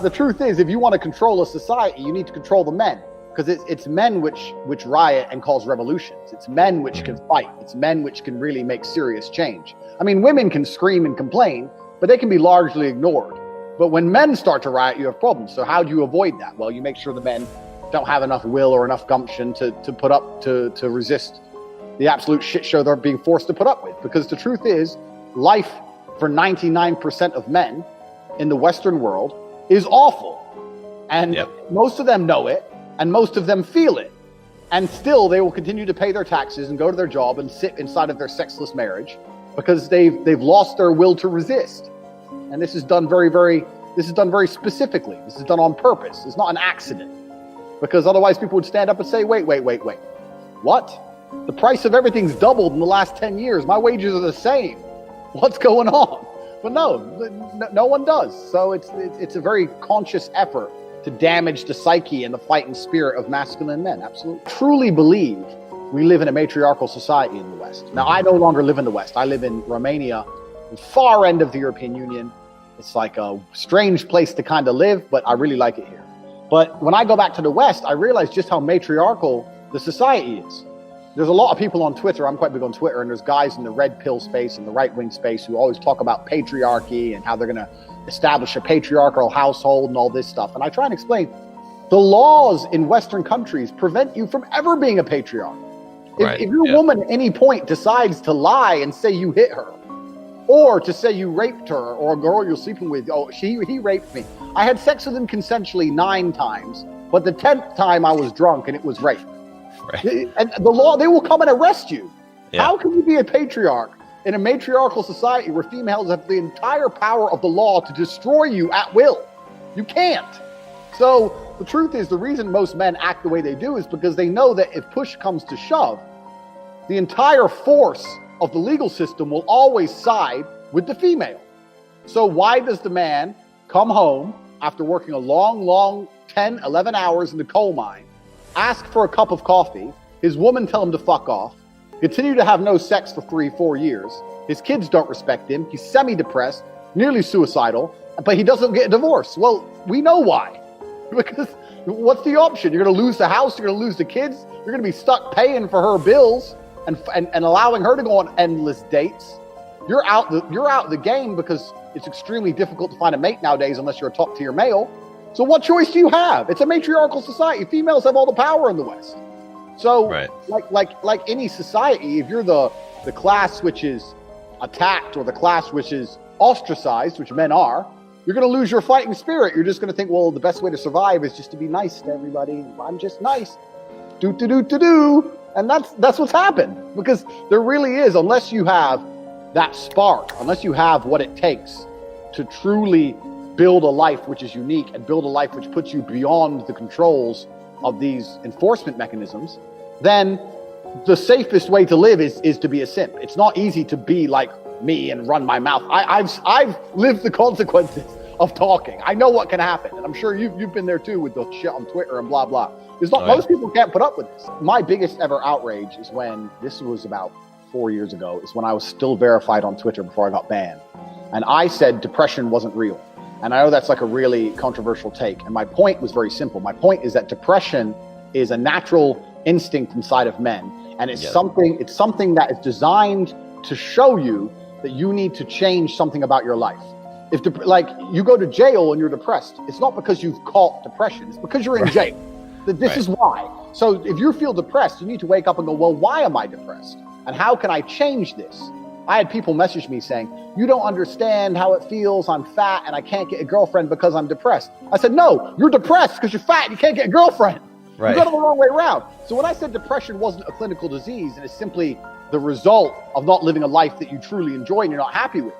The truth is, if you want to control a society, you need to control the men, because it's men which riot and cause revolutions. It's men which can fight. It's men which can really make serious change. I mean, women can scream and complain, but they can be largely ignored. But when men start to riot, you have problems. So how do you avoid that? Well, you make sure the men don't have enough will or enough gumption to put up to resist the absolute shit show they're being forced to put up with. Because the truth is, life for 99% of men in the Western world is awful. And most of them know it, and most of them feel it. And still they will continue to pay their taxes and go to their job and sit inside of their sexless marriage because they've lost their will to resist. And this is done very specifically. This is done on purpose. It's not an accident. Because otherwise people would stand up and say, wait. What? The price of everything's doubled in the last 10 years. My wages are the same. What's going on? But no one does. So it's a very conscious effort to damage the psyche and the fighting spirit of masculine men. Absolutely. Truly believe we live in a matriarchal society in the West. Now, I no longer live in the West. I live in Romania, the far end of the European Union. It's like a strange place to kind of live, but I really like it here. But when I go back to the West, I realize just how matriarchal the society is. There's a lot of people on Twitter, I'm quite big on Twitter, and there's guys in the red pill space and the right-wing space who always talk about patriarchy and how they're going to establish a patriarchal household and all this stuff. And I try and explain, the laws in Western countries prevent you from ever being a patriarch. If your woman at any point decides to lie and say you hit her, or to say you raped her, or a girl you're sleeping with, he raped me. I had sex with him consensually 9 times, but the 10th time I was drunk and it was rape. Right. And the law, they will come and arrest you. Yeah. How can you be a patriarch in a matriarchal society where females have the entire power of the law to destroy you at will? You can't. So the truth is, the reason most men act the way they do is because they know that if push comes to shove, the entire force of the legal system will always side with the female. So why does the man come home after working a long 10, 11 hours in the coal mine, ask for a cup of coffee, his woman tell him to fuck off, continue to have no sex for 3-4 years, his kids don't respect him, he's semi-depressed, nearly suicidal, but he doesn't get a divorce? Well, we know why. Because what's the option? You're gonna lose the house, you're gonna lose the kids, you're gonna be stuck paying for her bills and allowing her to go on endless dates. You're out the game because it's extremely difficult to find a mate nowadays unless you're a top-tier male. So what choice do you have? It's a matriarchal society. Females have all the power in the West. So like any society, if you're the class which is attacked or the class which is ostracized, which men are, you're going to lose your fighting spirit. You're just going to think, well, the best way to survive is just to be nice to everybody. I'm just nice. Do. And that's what's happened, because there really is, unless you have that spark, unless you have what it takes to truly build a life which is unique and build a life which puts you beyond the controls of these enforcement mechanisms, then the safest way to live is to be a simp. It's not easy to be like me and run my mouth. I've lived the consequences of talking. I know what can happen, and I'm sure you've been there too with the shit on Twitter and blah blah. Most people can't put up with this. My biggest ever outrage is when, this was about 4 years ago, is when I was still verified on Twitter before I got banned, and I said depression wasn't real. And I know that's like a really controversial take, and my point was very simple. My point is that depression is a natural instinct inside of men, and it's something that is designed to show you that you need to change something about your life. If you go to jail and you're depressed, it's not because you've caught depression, it's because you're in jail. This is why. So if you feel depressed, you need to wake up and go, well, why am I depressed? And how can I change this? I had people message me saying, you don't understand how it feels, I'm fat and I can't get a girlfriend because I'm depressed. I said, no, you're depressed because you're fat and you can't get a girlfriend. Right. You got it the wrong way around. So when I said depression wasn't a clinical disease and it's simply the result of not living a life that you truly enjoy and you're not happy with,